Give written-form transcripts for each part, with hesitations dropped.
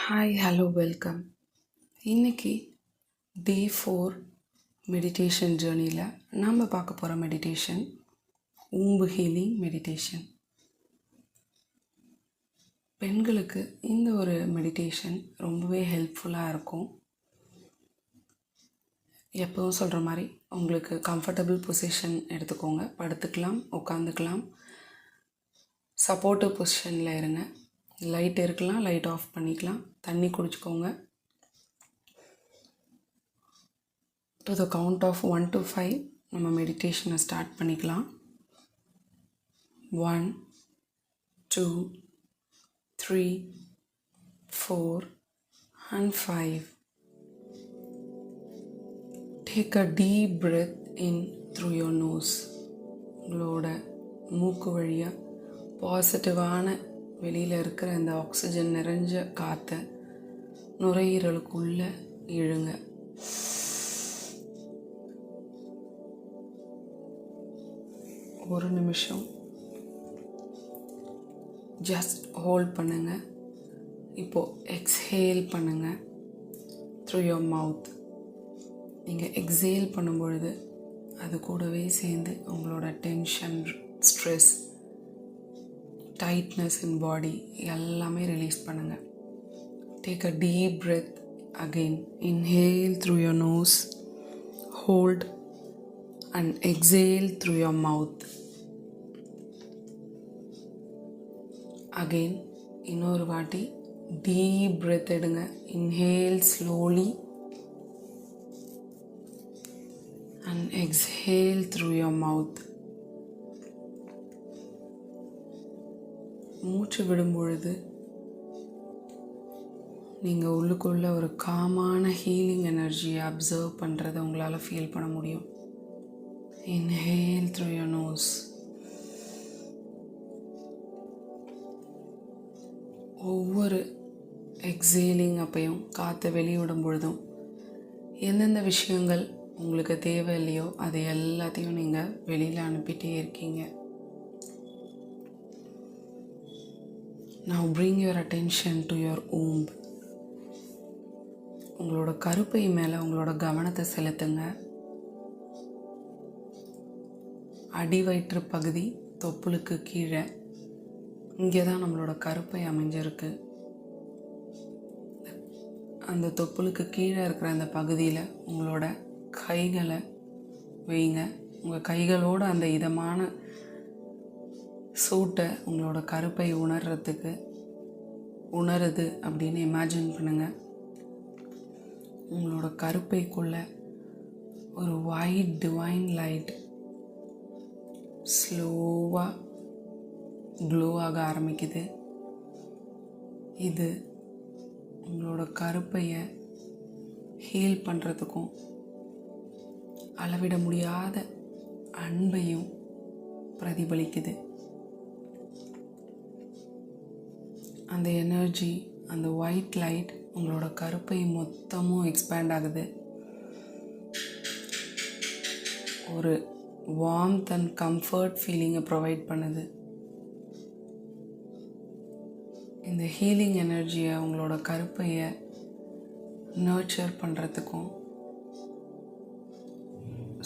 Hi hello welcome. இன்றைக்கி டே 4 meditation ஜேர்னியில் நாம் பார்க்க போகிற மெடிடேஷன் ஊம்பு ஹீலிங் மெடிடேஷன். பெண்களுக்கு இந்த ஒரு மெடிடேஷன் ரொம்பவே ஹெல்ப்ஃபுல்லாக இருக்கும். எப்பவும் சொல்கிற மாதிரி உங்களுக்கு கம்ஃபர்டபுள் பொசிஷன் எடுத்துக்கோங்க. படுத்துக்கலாம், உட்காந்துக்கலாம், சப்போர்ட்டிவ் பொசிஷனில் இருங்க. லைட் இருக்கலாம், லைட் ஆஃப் பண்ணிக்கலாம். தண்ணி குடிச்சுக்கோங்க. To the count of 1 to 5 நம்ம மெடிடேஷனை ஸ்டார்ட் பண்ணிக்கலாம். 1 2 3 4 and 5. Take a deep breath in through your nose. உங்களோட மூக்கு வழியாக பாசிட்டிவான வெளியில் இருக்கிற இந்த ஆக்சிஜன் நிறைஞ்ச காற்றை நுரையீரலுக்குள்ளே இழுங்க. ஒரு நிமிஷம் ஜஸ்ட் ஹோல்ட் பண்ணுங்க. இப்போது எக்ஸ்ஹேல் பண்ணுங்க த்ரூ யோர் மவுத். நீங்கள் எக்ஸேல் பண்ணும்பொழுது அது கூடவே சேர்ந்து உங்களோட tension, stress, tightness in body எல்லாமே ரிலீஸ் பண்ணுங்கள். Take a deep breath again. Inhale through your nose, hold and exhale through your mouth. Again இன்னொரு வாட்டி deep breath எடுங்க. Inhale slowly and exhale through your mouth. மூச்சு விடும்பொழுது நீங்கள் உள்ளுக்குள்ள ஒரு காமான healing எனர்ஜியை அப்சர்வ் பண்ணுறதை உங்களால் ஃபீல் பண்ண முடியும். Inhale through your nose. ஒவ்வொரு எக்ஸேலிங் அப்பையும் காற்றை வெளியிடும் பொழுதும் எந்தெந்த விஷயங்கள் உங்களுக்கு தேவை இல்லையோ அது எல்லாத்தையும் நீங்கள் வெளியில் அனுப்பிட்டே இருக்கீங்க. Now bring your attention to your womb. உங்களோட கருப்பை மேலே உங்களோட கவனத்தை செலுத்துங்க. அடிவயிற்று பகுதி தொப்புளுக்கு கீழே இங்கே தான் நம்மளோட கருப்பை அமைஞ்சிருக்கு. அந்த தொப்புளுக்கு கீழே இருக்கிற அந்த பகுதியில் உங்களோட கைகளை வைங்க. உங்கள் கைகளோடு அந்த இதமான சூட்டை உங்களோட கருப்பை உணருது அப்படின்னு இமேஜின் பண்ணுங்கள். உங்களோட கருப்பைக்குள்ளே ஒரு ஒயிட் டிவைன் லைட் ஸ்லோவாக க்ளோ ஆக ஆரம்பிக்குது. இது உங்களோட கருப்பையை ஹீல் பண்ணுறதுக்கும் அளவிட முடியாத அன்பையும் பிரதிபலிக்குது. அந்த எனர்ஜி, அந்த ஒயிட் லைட் உங்களோட கருப்பை மொத்தமும் எக்ஸ்பேண்ட் ஆகுது. ஒரு வார்ம்த் அண்ட் கம்ஃபர்ட் ஃபீலிங்கை ப்ரொவைட் பண்ணுது. இந்த ஹீலிங் எனர்ஜியை உங்களோட கருப்பையை நர்ச்சர் பண்ணுறதுக்கும்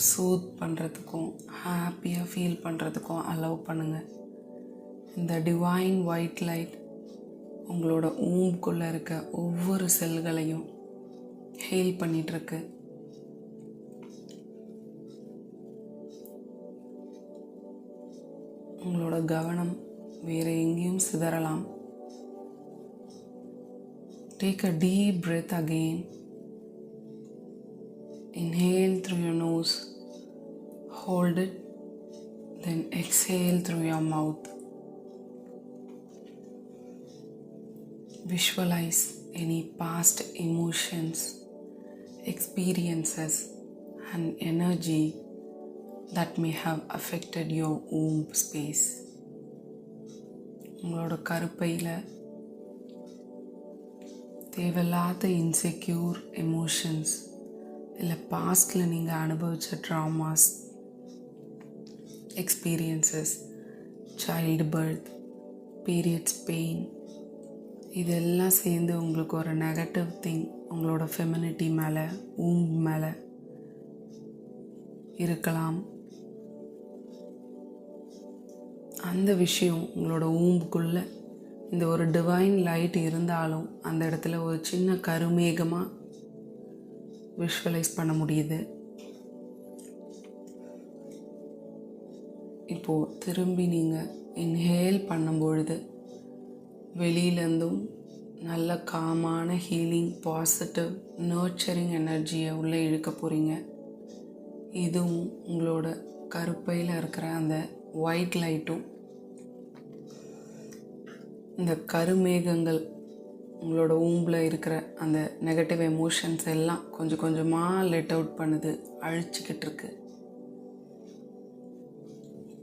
சூத் பண்ணுறதுக்கும் ஹாப்பியாக ஃபீல் பண்ணுறதுக்கும் அலோவ் பண்ணுங்கள். இந்த டிவைன் ஒயிட் லைட் உங்களோட ஊம்புக்குள்ளே இருக்க ஒவ்வொரு செல்களையும் ஹீல் பண்ணிகிட்ருக்கு. உங்களோட கவனம் வேறு எங்கேயும் சிதறலாம். Take a deep breath again. Inhale through your nose, hold it, then exhale through your mouth. Visualize any past emotions, experiences and energy that may have affected your womb space. உங்களோட கருப்பையில் தேவையில்லாத insecure emotions, இல்லை பாஸ்டில் நீங்கள் அனுபவித்த dramas, experiences, child birth, periods pain, இதெல்லாம் சேர்ந்து உங்களுக்கு ஒரு நெகட்டிவ் திங் உங்களோட ஃபெமினிட்டி மேலே, மேலே இருக்கலாம். அந்த விஷயம் உங்களோட ஊம்புக்குள்ளே இந்த ஒரு டிவைன் லைட் இருந்தாலும் அந்த இடத்துல ஒரு சின்ன கருமேகமாக விஷுவலைஸ் பண்ண முடியுது. இப்போது திரும்பி நீங்கள் இன்ஹேல் பண்ணும்பொழுது வெளியிலேருந்தும் நல்ல காமான ஹீலிங், பாசிட்டிவ், நர்ச்சரிங் எனர்ஜியை உள்ளே இழுக்க போகிறீங்க. இதுவும் உங்களோட கருப்பையில் இருக்கிற அந்த ஒயிட் லைட்டும் இந்த கருமேகங்கள் உங்களோட ஊம்பில் இருக்கிற அந்த நெகட்டிவ் எமோஷன்ஸ் எல்லாம் கொஞ்சம் கொஞ்சமாக லெட் அவுட் பண்ணுது, அழிச்சிக்கிட்டு இருக்கு.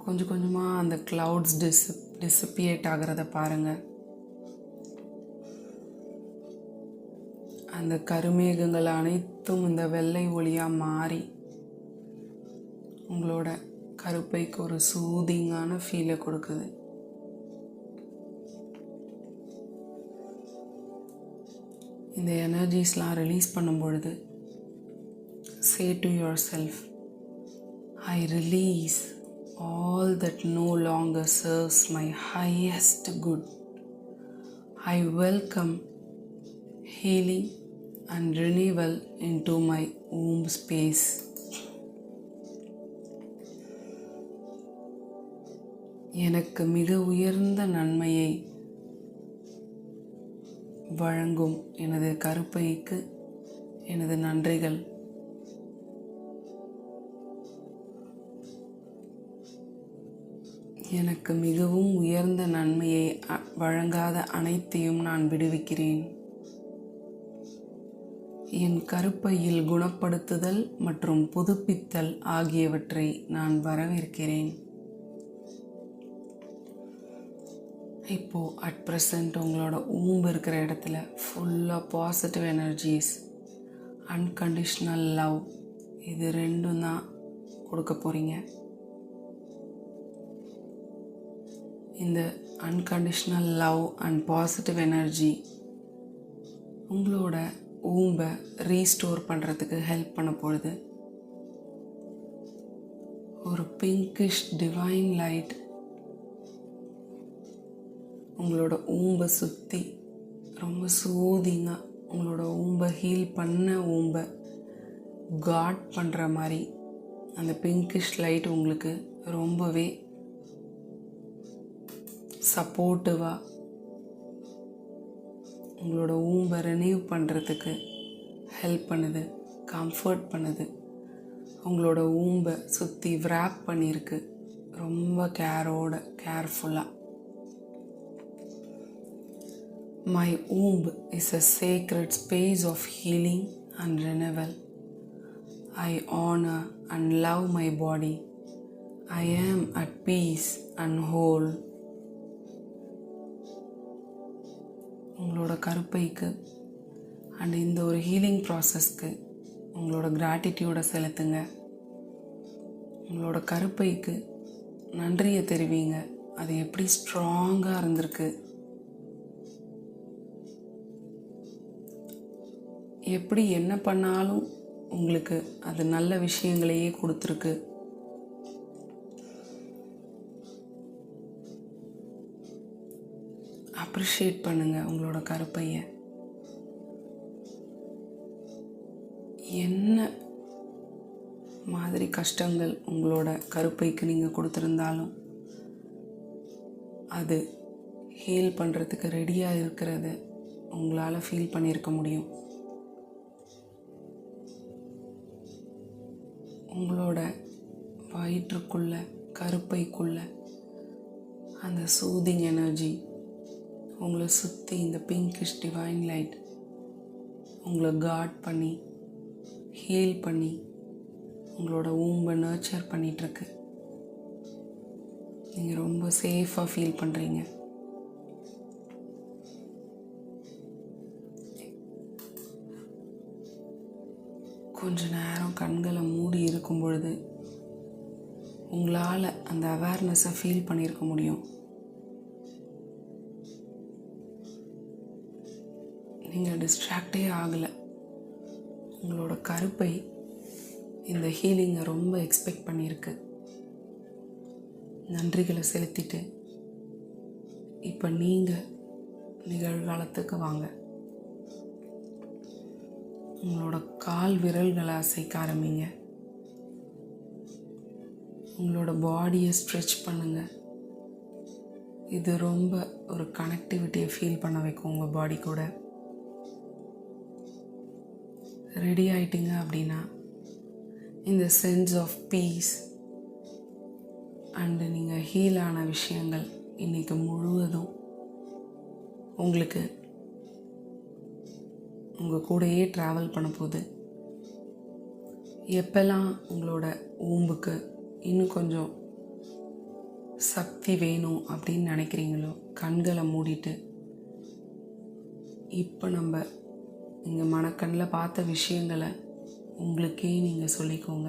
கொஞ்சம் கொஞ்சமாக அந்த க்ளவுட்ஸ் டிஸப்பியேட் ஆகிறத பாருங்கள். அந்த கருமேகங்கள் அனைத்தும் இந்த வெள்ளை ஒளியாக மாறி உங்களோட கருப்பைக்கு ஒரு சூதிங்கான ஃபீலை கொடுக்குது. இந்த எனர்ஜிஸ்லாம் ரிலீஸ் பண்ணும் பொழுது say to your self, I release all that no longer serves my highest good. I welcome healing and renewal into my womb space. எனக்கு மிக உயர்ந்த நன்மையை வழங்கும் எனது கருப்பைக்கு எனது நன்றிகள். எனக்கு மிகவும் உயர்ந்த நன்மையை வழங்காத அனைத்தையும் நான் விடுவிக்கிறேன். என் கருப்பையில் குணப்படுத்துதல் மற்றும் புதுப்பித்தல் ஆகியவற்றை நான் வரவேற்கிறேன். இப்போது அட் ப்ரெசண்ட் உங்களோட ஊம்பு இருக்கிற இடத்துல ஃபுல்லாக பாசிட்டிவ் எனர்ஜிஸ், அன்கண்டிஷ்னல் லவ், இது ரெண்டும் தான் கொடுக்க போகிறீங்க. இந்த unconditional love and positive energy உங்களோட ஊம்பை ரீஸ்டோர் பண்ணுறதுக்கு ஹெல்ப் பண்ண போகுது. ஒரு பிங்கிஷ் டிவைன் லைட் உங்களோட ஊம்பை சுற்றி ரொம்ப சூதிங்காக உங்களோட ஊம்பை ஹீல் பண்ண ஊம்பை காட் பண்ணுற மாதிரி அந்த பிங்கிஷ் லைட் உங்களுக்கு ரொம்பவே சப்போர்ட்டிவாக உங்களோட ஊம்பை ரினியூ பண்ணுறதுக்கு ஹெல்ப் பண்ணுது, கம்ஃபர்ட் பண்ணுது. உங்களோட ஊம்பை சுற்றி விராப் பண்ணியிருக்கு ரொம்ப கேர்ஃபுல்லாக. My womb is a sacred space of healing and renewal. I honor and love my body. I am at peace and whole. உங்களோட கருப்பைக்கு அண்ட் இந்த ஒரு ஹீலிங் ப்ராசஸ்க்கு உங்களோட கிராட்டிடியூடை செலுத்துங்க. உங்களோட கருப்பைக்கு நன்றியை தெரிவிங்க. அது எப்படி ஸ்ட்ராங்காக இருந்திருக்கு, எப்படி என்ன பண்ணாலும் உங்களுக்கு அது நல்ல விஷயங்களையே கொடுத்துருக்கு. அப்ரிஷியேட் பண்ணுங்கள் உங்களோட கருப்பையை. என்ன மாதிரி கஷ்டங்கள் உங்களோட கருப்பைக்கு நீங்கள் கொடுத்துருந்தாலும் அது ஹீல் பண்ணுறதுக்கு ரெடியாக இருக்கிறத உங்களால் ஃபீல் பண்ணியிருக்க முடியும். உங்களோட வயிற்றுக்குள்ள, கருப்பைக்குள்ள அந்த சூதிங் எனர்ஜி உங்களை சுற்றி இந்த பிங்கிஷ் டிவைன் லைட் உங்களை காட் பண்ணி ஹீல் பண்ணி உங்களோட ஊம்பை நர்ச்சர் பண்ணிகிட்ருக்கு. நீங்கள் ரொம்ப சேஃபாக ஃபீல் பண்ணுறீங்க. கொஞ்ச நேரம் கண்களை மூடி இருக்கும் பொழுது உங்களால் அந்த அவேர்னஸை ஃபீல் பண்ணியிருக்க முடியும். நீங்கள் டிஸ்ட்ராக்டே ஆகலை. உங்களோட கருப்பை இந்த ஹீலிங்கை ரொம்ப எக்ஸ்பெக்ட் பண்ணியிருக்கு. நன்றிகளை செலுத்திட்டு இப்போ நீங்கள் நிகழ்காலத்துக்கு வாங்க. உங்களோட கால் விரல்களை அசைக்க ஆரம்பிங்க. உங்களோட பாடியை ஸ்ட்ரெச் பண்ணுங்கள். இது ரொம்ப ஒரு கனெக்டிவிட்டியை ஃபீல் பண்ண வைக்கும் உங்கள் பாடி கூட. ரெடி ஆயிட்டீங்க அப்படின்னா இந்த சென்ஸ் ஆஃப் பீஸ் அண்டு நீங்கள் ஹீல் ஆன விஷயங்கள் இன்றைக்கி முழுவதும் உங்களுக்கு உங்கள் கூடயே ட்ராவல் பண்ண போகுது. எப்போல்லாம் உங்களோட ஊம்புக்கு இன்னும் கொஞ்சம் சக்தி வேணும் அப்படின்னு நினைக்கிறீங்களோ கண்களை மூடிட்டு இப்போ நம்ம இங்கே மனக்கண்ணில் பார்த்த விஷயங்களை உங்களுக்கே நீங்கள் சொல்லிக்கோங்க.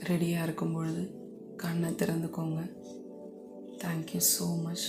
ரெடியாக இருக்கும் பொழுது கண்ணை திறந்துக்கோங்க. Thank you so much.